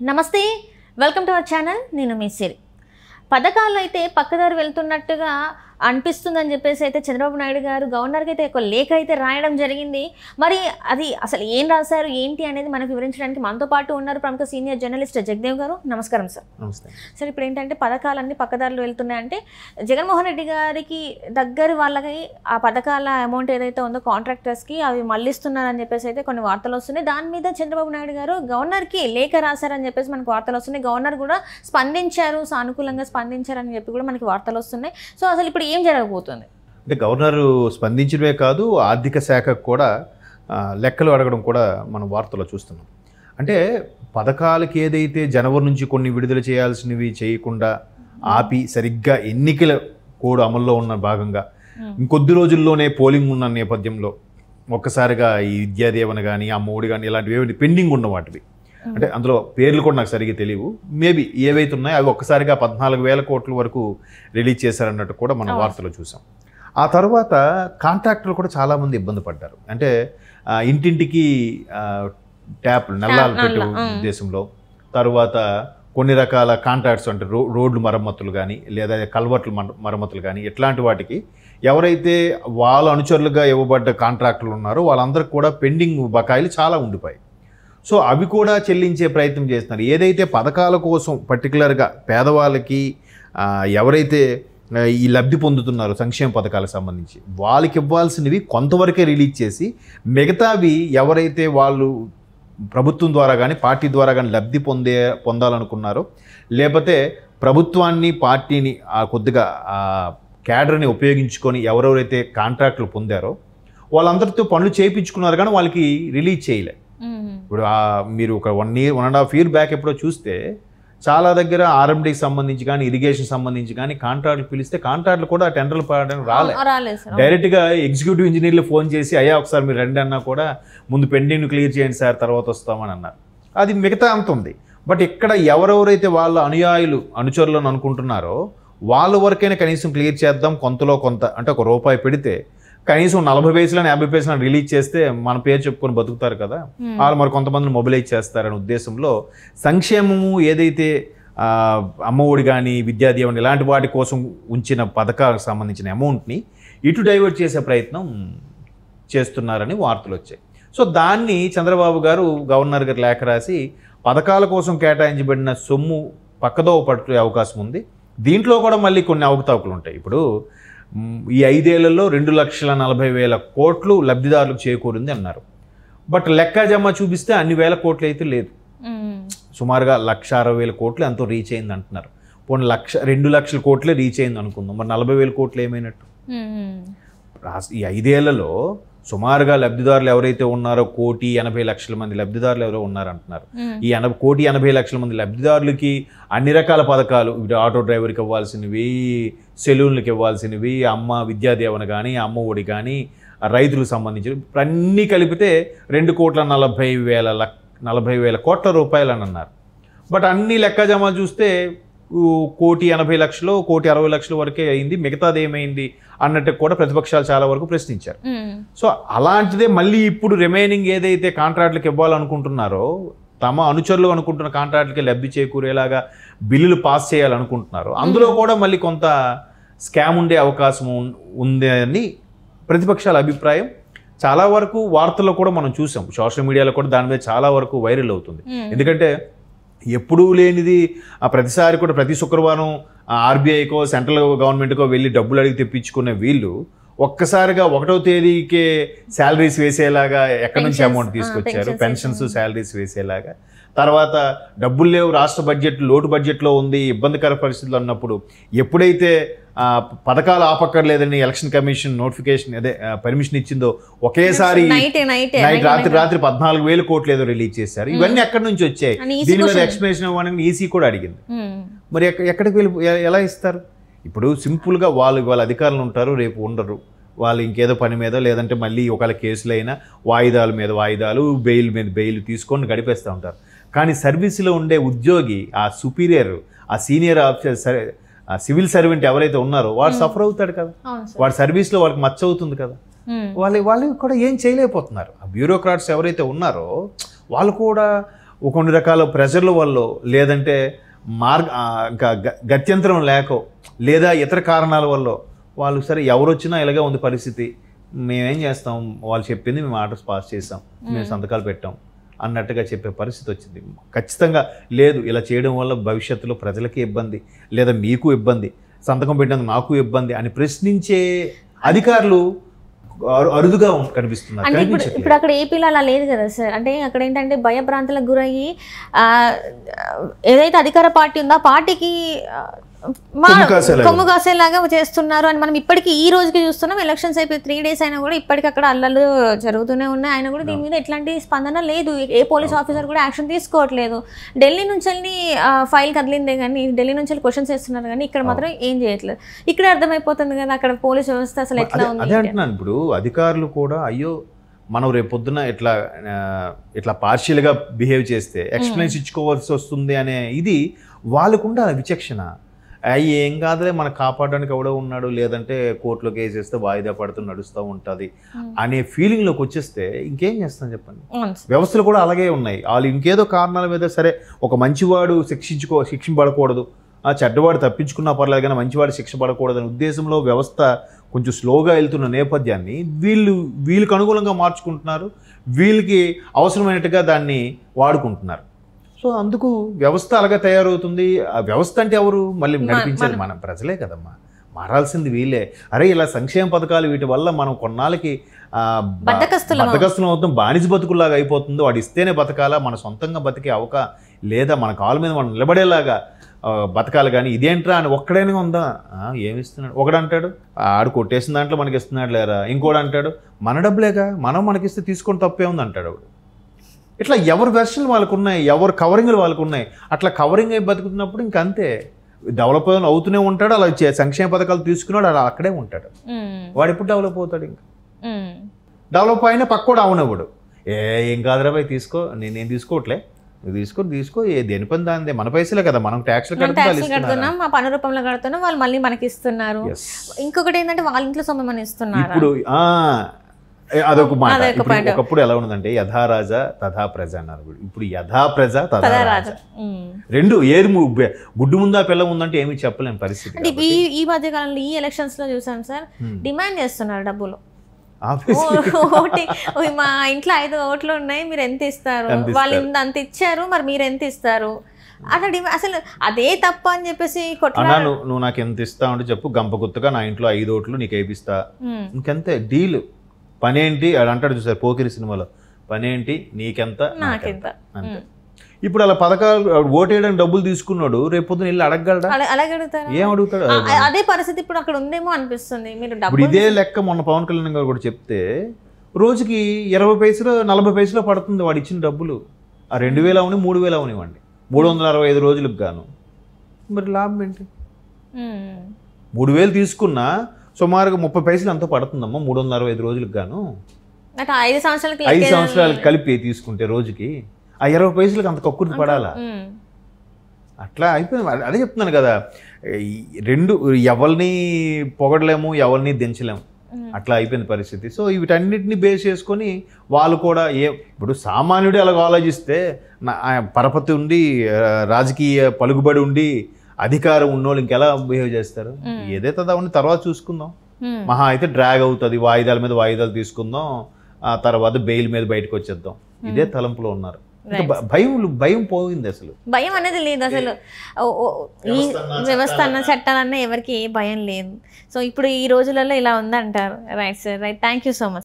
నమస్తే, welcome to our channel. నేను మీ సిరి. పథకాలు అయితే పక్కదారి వెళ్తున్నట్టుగా అనిపిస్తుందని చెప్పేసి అయితే చంద్రబాబు నాయుడు గారు గవర్నర్కి అయితే ఒక లేఖ అయితే రాయడం జరిగింది. మరి అది అసలు ఏం రాశారు ఏంటి అనేది మనకు వివరించడానికి మనతో పాటు ఉన్నారు ప్రముఖ సీనియర్ జర్నలిస్ట్ జగదేవ్ గారు. నమస్కారం సార్. నమస్తే సార్, ఇప్పుడు ఏంటంటే పథకాలన్నీ పక్కదారులు వెళ్తున్నాయంటే జగన్మోహన్ రెడ్డి గారికి దగ్గర వాళ్ళకి ఆ పథకాల అమౌంట్ ఏదైతే ఉందో కాంట్రాక్టర్స్కి అవి మళ్ళిస్తున్నారని చెప్పేసి అయితే కొన్ని వార్తలు వస్తున్నాయి. దాని మీద చంద్రబాబు నాయుడు గారు గవర్నర్కి లేఖ రాశారని చెప్పేసి మనకు వార్తలు వస్తున్నాయి. గవర్నర్ కూడా స్పందించారు, సానుకూలంగా స్పందించారని చెప్పి కూడా మనకి వార్తలు వస్తున్నాయి. సో అసలు ఇప్పుడు ఏం జరగబోతుంది? అంటే గవర్నర్ స్పందించడమే కాదు, ఆర్థిక శాఖకు కూడా లెక్కలు అడగడం కూడా మనం వార్తల్లో చూస్తున్నాం. అంటే పథకాలకి ఏదైతే జనవరి నుంచి కొన్ని విడుదల చేయాల్సినవి చేయకుండా ఆపి సరిగ్గా ఎన్నికల కోడ్ అమల్లో ఉన్న భాగంగా ఇంకొద్ది రోజుల్లోనే పోలింగ్ ఉన్న నేపథ్యంలో ఒక్కసారిగా ఈ విద్యాదీవన కానీ అమ్మఒడి కానీ ఇలాంటివి పెండింగ్ ఉన్న వాటివి, అంటే అందులో పేర్లు కూడా నాకు సరిగ్గా తెలియవు, మేబీ ఏవైతే ఉన్నాయో అవి ఒక్కసారిగా 14,000 కోట్ల వరకు రిలీజ్ చేశారన్నట్టు కూడా మనం వార్తలు చూసాం. ఆ తర్వాత కాంట్రాక్టర్లు కూడా చాలామంది ఇబ్బంది పడ్డారు. అంటే ఇంటింటికి ట్యాప్లు నల్లాలు పెట్టే ఉద్దేశంలో, తర్వాత కొన్ని రకాల కాంట్రాక్ట్స్ అంటే రోడ్లు మరమ్మతులు కానీ లేదా కల్వర్ట్లు మరమ్మతులు కానీ ఇట్లాంటి వాటికి ఎవరైతే వాళ్ళ అనుచరులుగా ఇవ్వబడ్డ కాంట్రాక్టర్లు ఉన్నారో వాళ్ళందరికీ కూడా పెండింగ్ బకాయిలు చాలా ఉండిపోయాయి. సో అవి కూడా చెల్లించే ప్రయత్నం చేస్తున్నారు. ఏదైతే పథకాల కోసం పర్టికులర్గా పేదవాళ్ళకి ఎవరైతే ఈ లబ్ధి పొందుతున్నారో సంక్షేమ పథకాలకు సంబంధించి వాళ్ళకి ఇవ్వాల్సినవి కొంతవరకే రిలీజ్ చేసి మిగతావి ఎవరైతే వాళ్ళు ప్రభుత్వం ద్వారా కానీ పార్టీ ద్వారా కానీ లబ్ధి పొందాలనుకున్నారో, లేకపోతే ప్రభుత్వాన్ని పార్టీని కొద్దిగా క్యాడర్ని ఉపయోగించుకొని ఎవరెవరైతే కాంట్రాక్టులు పొందారో వాళ్ళందరితో పనులు చేయించుకున్నారు కానీ వాళ్ళకి రిలీజ్ చేయలే. ఇప్పుడు మీరు ఒక 1.5 year బ్యాక్ ఎప్పుడో చూస్తే చాలా దగ్గర ఆర్ఎండీకి సంబంధించి కానీ ఇరిగేషన్ సంబంధించి కానీ కాంట్రాక్టులు పిలిస్తే కాంట్రాక్టులు కూడా టెండర్లు పడడానికి రాలేదు. డైరెక్ట్గా ఎగ్జిక్యూటివ్ ఇంజనీర్లు ఫోన్ చేసి అయ్యా ఒకసారి మీరు రండి అన్నా కూడా ముందు పెండింగ్ క్లియర్ చేయండి సార్ తర్వాత వస్తామని అన్నారు. అది మిగతా అంత ఉంది. బట్ ఇక్కడ ఎవరెవరైతే వాళ్ళ అనుచరులను అనుకుంటున్నారో వాళ్ళ వరకైనా కనీసం క్లియర్ చేద్దాం, కొంతలో కొంత అంటే ₹1 పెడితే కనీసం 40 పైసలు 50 పైసలు రిలీజ్ చేస్తే మన పేరు చెప్పుకొని బతుకుతారు కదా, వాళ్ళు మరి కొంతమందిని మొబిలైజ్ చేస్తారనే ఉద్దేశంలో సంక్షేమము ఏదైతే అమ్మఒడి కానీ విద్యాదీవన ఇలాంటి వాటి కోసం ఉంచిన పథకాలకు సంబంధించిన అమౌంట్ని ఇటు డైవర్ట్ చేసే ప్రయత్నం చేస్తున్నారని వార్తలు వచ్చాయి. సో దాన్ని చంద్రబాబు గారు గవర్నర్ గారు లేఖ రాసి పథకాల కోసం కేటాయించబడిన సొమ్ము పక్కదో పట్టే అవకాశం ఉంది, దీంట్లో కూడా మళ్ళీ కొన్ని అవకతవకలు ఉంటాయి. ఇప్పుడు ఈ 5 ఏళ్లలో 2,40,000 కోట్లు లబ్ధిదారులకు చేకూరింది అన్నారు. బట్ లెక్కజమ్మ చూపిస్తే అన్ని వేల కోట్లు అయితే లేదు, సుమారుగా 1,60,000 కోట్లు ఎంతో రీచ్ అయింది అంటున్నారు. పోనీ 2 లక్షల కోట్లే రీచ్ అయింది అనుకుందాం, మరి 40,000 కోట్లు ఏమైనట్టు? ఈ 5 ఏళ్లలో సుమారుగా లబ్ధిదారులు ఎవరైతే ఉన్నారో 1,80,00,000 మంది లబ్ధిదారులు ఎవరో ఉన్నారంటున్నారు. ఈ 1,80,00,000 మంది లబ్ధిదారులకి అన్ని రకాల పథకాలు, ఆటో డ్రైవర్కి ఇవ్వాల్సినవి, సెలూన్లకు ఇవ్వాల్సినవి, అమ్మ విద్యాదీవన కానీ అమ్మఒడి కానీ రైతులకు సంబంధించి అన్నీ కలిపితే 2,40,000 కోట్ల రూపాయలు అని అన్నారు. బట్ అన్ని లెక్కజమా చూస్తే 1,80,00,000 1,60,00,000 వరకే అయింది, మిగతాది ఏమైంది అన్నట్టు కూడా ప్రతిపక్షాలు చాలా వరకు ప్రశ్నించారు. సో అలాంటిదే మళ్ళీ ఇప్పుడు రిమైనింగ్ ఏదైతే కాంట్రాక్టులకు ఇవ్వాలనుకుంటున్నారో, తమ అనుచరులు అనుకుంటున్న కాంట్రాక్టులకి లబ్ధి చేకూరేలాగా బిల్లులు పాస్ చేయాలనుకుంటున్నారో అందులో కూడా మళ్ళీ కొంత స్కామ్ ఉండే అవకాశం ఉంది అని ప్రతిపక్షాల అభిప్రాయం. చాలా వరకు వార్తల్లో కూడా మనం చూసాం, సోషల్ మీడియాలో కూడా దాని మీద చాలా వరకు వైరల్ అవుతుంది. ఎందుకంటే ఎప్పుడూ లేనిది ప్రతిసారి కూడా ప్రతి శుక్రవారం ఆర్బీఐకో సెంట్రల్ గవర్నమెంట్కో వెళ్ళి డబ్బులు అడిగి తెప్పించుకునే వీళ్ళు ఒక్కసారిగా 1వ తేదీకే శాలరీస్ వేసేలాగా ఎక్కడి నుంచి అమౌంట్ తీసుకొచ్చారు, పెన్షన్స్ శాలరీస్ వేసేలాగా. తర్వాత డబ్బులు లేవు, రాష్ట్ర బడ్జెట్ లోటు బడ్జెట్లో ఉంది, ఇబ్బందికర పరిస్థితులు ఉన్నప్పుడు ఎప్పుడైతే పథకాలు ఆపక్కర్లేదని ఎలక్షన్ కమిషన్ నోటిఫికేషన్ అదే పర్మిషన్ ఇచ్చిందో ఒకేసారి రాత్రి 14,000 కోట్లు ఏదో రిలీజ్ చేశారు. ఇవన్నీ ఎక్కడి నుంచి వచ్చాయి, దీని మీద ఎక్స్ప్లెనేషన్ ఇవ్వడానికి ఈసీ కూడా అడిగింది. మరి ఎక్కడికి వెళ్ళి ఎలా ఇస్తారు? ఇప్పుడు సింపుల్గా వాళ్ళ అధికారులు ఉంటారు, రేపు ఉండరు, వాళ్ళు ఇంకేదో పని మీద లేదంటే మళ్ళీ ఒకవేళ కేసులైనా వాయిదాల మీద వాయిదాలు, బెయిల్ మీద బెయిల్ తీసుకొని గడిపేస్తూ ఉంటారు. కానీ సర్వీసులో ఉండే ఉద్యోగి, ఆ సుపీరియర్, ఆ సీనియర్ ఆఫీసర్, సివిల్ సర్వెంట్ ఎవరైతే ఉన్నారో వాడు సఫర్ అవుతాడు కదా, వాడి సర్వీస్లో వాళ్ళకి మచ్చ అవుతుంది కదా, వాళ్ళు కూడా ఏం చేయలేకపోతున్నారు. ఆ బ్యూరోక్రాట్స్ ఎవరైతే ఉన్నారో వాళ్ళు కూడా కొన్ని రకాల ప్రెషర్ల వల్ల లేదంటే ఇంకా గత్యంతరం లేకో లేదా ఇతర కారణాల వల్ల వాళ్ళు సరే ఎవరు వచ్చినా ఇలాగే ఉంది పరిస్థితి, మేమేం చేస్తాం, వాళ్ళు చెప్పింది మేము ఆర్డర్స్ పాస్ చేసాం, మేము సంతకాలు పెట్టాం అన్నట్టుగా చెప్పే పరిస్థితి వచ్చింది. ఖచ్చితంగా లేదు, ఇలా చేయడం వల్ల భవిష్యత్తులో ప్రజలకి ఇబ్బంది లేదా మీకు ఇబ్బంది, సంతకం పెట్టినందుకు నాకు ఇబ్బంది అని ప్రశ్నించే అధికారులు అరుదుగా కనిపిస్తున్నారు. అంటే ఇప్పుడు అక్కడ ఏపీలో అలా లేదు కదా సార్. అంటే అక్కడ ఏంటంటే భయభ్రాంతులకు గురయ్యి ఏదైతే అధికార పార్టీ ఉందో ఆ పార్టీకి కొమ్ము కాసేలాగా చేస్తున్నారు అని మనం ఇప్పటికీ ఈ రోజుకి చూస్తున్నాం. ఎలక్షన్స్ అయిపోయి 3 days అయినా కూడా ఇప్పటికి అక్కడ అల్లర్లు జరుగుతూనే ఉన్నాయి. ఆయన కూడా దీని మీద ఎట్లాంటి స్పందన లేదు. ఏ పోలీస్ ఆఫీసర్ కూడా యాక్షన్ తీసుకోవట్లేదు. ఢిల్లీ నుంచి వెళ్ళి ఫైల్ కదిలిందే కానీ, ఢిల్లీ నుంచి వెళ్ళి క్వశ్చన్స్ వేస్తున్నారు కానీ ఇక్కడ మాత్రం ఏం చేయట్లేదు. ఇక్కడ అర్థమైపోతుంది కదా అక్కడ పోలీస్ వ్యవస్థ అసలు ఎట్లా ఉంది. అదే అంటున్నాను, ఇప్పుడు అధికారులు కూడా అయ్యో మనం రేపు పొద్దున ఇట్లా పార్షియల్గా బిహేవ్ చేస్తే ఎక్స్ప్లెయిన్స్ ఇచ్చుకోవాల్సి వస్తుంది అనే ఇది వాళ్ళకు ఉండాలి విచక్షణ. ఏం కాదులే మనకు కాపాడడానికి ఎవడో ఉన్నాడు, లేదంటే కోర్టులో కేసు వేస్తే వాయిదా పడుతూ నడుస్తూ ఉంటుంది అనే ఫీలింగ్లోకి వచ్చేస్తే ఇంకేం చేస్తాం చెప్పండి. వ్యవస్థలు కూడా అలాగే ఉన్నాయి. వాళ్ళు ఇంకేదో కారణాల మీద సరే ఒక మంచివాడు శిక్షింపబడకూడదు, ఆ చెడ్డవాడు తప్పించుకున్నా పర్లేదు కానీ మంచివాడు శిక్ష పడకూడదు అనే ఉద్దేశంలో వ్యవస్థ కొంచెం స్లోగా వెళ్తున్న నేపథ్యాన్ని వీళ్ళకి అనుకూలంగా మార్చుకుంటున్నారు, వీళ్ళకి అవసరమైనట్టుగా దాన్ని వాడుకుంటున్నారు. సో అందుకు వ్యవస్థ అలాగే తయారవుతుంది. ఆ వ్యవస్థ అంటే ఎవరు మళ్ళీ నడిపించేది మనం ప్రజలే కదమ్మా, మారాల్సింది వీళ్ళే. అరే ఇలా సంక్షేమ పథకాలు వీటి వల్ల మనం కొన్నాళ్ళకి బద్దకస్తులం అవుతాం, బానిస బతుకుల్లాగా అయిపోతుందో, వాడు ఇస్తేనే బతకాలా, మన సొంతంగా బతికే లేదా మన కాళ్ళ మీద మనం నిలబడేలాగా బతకాలి. కానీ ఇదేంట్రా అని ఒక్కడైనా ఉందా, ఏమిస్తున్నాడు ఒకడంటాడు, ఆడు కొట్టేసిన దాంట్లో మనకి ఇస్తున్నాడు లేరా, ఇంకోడు అంటాడు మన డబ్బులేగా మనం మనకిస్తే తీసుకొని తప్పే ఉంది అంటాడు వాడు. ఇట్లా ఎవరి వెర్షన్లు వాళ్ళకు ఉన్నాయి, ఎవరు కవరింగ్లు వాళ్ళకు ఉన్నాయి. అట్లా కవరింగ్ అయి బతుకుతున్నప్పుడు ఇంకంతే డెవలప్ అవుతూనే ఉంటాడు. అలా సంక్షేమ పథకాలు తీసుకున్నాడు అలా అక్కడే ఉంటాడు. వాడు ఎప్పుడు డెవలప్ అవుతాడు? ఇంకా డెవలప్ అయినా పక్కోడు అవునవ్వడు. ఏం కాదురా భయ్ తీసుకో, నేను తీసుకోవట్లే, నువ్వు తీసుకో దేని పని దానిదే, మన పైసలే కదా, మనం ట్యాక్స్లు కడుతున్నాం, మా పన్ను రూపంలో కడుతున్నాం, వాళ్ళు మళ్ళీ మనకి ఇస్తున్నారు. ఇంకొకటి ఏంటంటే వాళ్ళ ఇంట్లో సొమ్ము ఇస్తున్నారు. ఇప్పుడు అదొక మాట. ఒకప్పుడు ఎలా ఉన్నదంటే యథారాజా తథా ప్రజ అన్నారు. ఇప్పుడు యథా ప్రజ తథా రాజా రెండు, ఏది గుడ్డు ముందా పిల్ల ముందంటే ఏమీ చెప్పలేని పరిస్థితి. ఈ మధ్య కాలంలో ఈ ఎలక్షన్స్ లో చూసాం సార్, డిమాండ్ చేస్తున్నారు డబ్బులు. మా ఇంట్లో 5 ఓట్లు ఉన్నాయి, మీరు ఎంత ఇస్తారు, వాళ్ళు అంత ఇచ్చారు, మరి మీరు ఎంత ఇస్తారు అట్లా అసలు అదే తప్ప అని చెప్పేసి నువ్వు నాకు ఎంత ఇస్తావు అంటే చెప్పు, గంప గుర్తుగా నా ఇంట్లో 5 ఓట్లు నీకు వేయిస్తా, ఇంకంతే డీల్. పనేంటి అది అంటాడు చూసారు పోకిరి సినిమాలో, పనేంటి నీకెంత నాకెంత అంతే. ఇప్పుడు అలా పథకాలు ఓటేయడానికి డబ్బులు తీసుకున్నాడు, రేపు పొద్దున వెళ్ళి అడగగలడా? ఏం అడుగుతాడు? అదే పరిస్థితి ఇప్పుడు అక్కడ ఉందేమో అనిపిస్తుంది. ఇప్పుడు ఇదే లెక్క మొన్న పవన్ కళ్యాణ్ గారు కూడా చెప్తే రోజుకి 20 పైసలు 40 పైసలు పడుతుంది వాడు ఇచ్చిన డబ్బులు. ఆ 2000 అవని 3000 అవనివ్వండి, 365 రోజులకు గాను మరి లాభం ఏంటి? 3000 తీసుకున్నా సుమారుగా 30 పైసలు ఎంతో పడుతుందమ్మా 365 రోజులకు గాను. 5 సంవత్సరాలు కలిపి తీసుకుంటే రోజుకి ఆ 20 పైసలకు అంత కక్కుర్తి పడాలా? అట్లా అయిపోయింది. అదే చెప్తున్నాను కదా, రెండు ఎవరిని పొగడలేము, ఎవరిని దించలేము, అట్లా అయిపోయింది పరిస్థితి. సో వీటన్నిటిని బేస్ చేసుకొని వాళ్ళు కూడా ఇప్పుడు సామాన్యుడు అలాగ ఆలోచిస్తే పరపతి ఉండి రాజకీయ పలుకుబడి ఉండి అధికారం ఉన్నోళ్ళు ఇంకెలా బిహేవ్ చేస్తారు? ఏదైతే అవన్నీ తర్వాత చూసుకుందాం, మహా అయితే డ్రాగ్ అవుతుంది, వాయిదాల మీద వాయిదాలు తీసుకుందాం, ఆ తర్వాత బెయిల్ మీద బయటకు వచ్చేద్దాం, ఇదే తలంపులో ఉన్నారు. భయం పోయింది, అసలు భయం అనేది లేదు. అసలు ఈ వ్యవస్థ అన్న చట్టాలన్నా ఎవరికి ఏ భయం లేదు. సో ఇప్పుడు ఈ రోజులలో ఇలా ఉందంటారు. Right sir, right, thank you so much.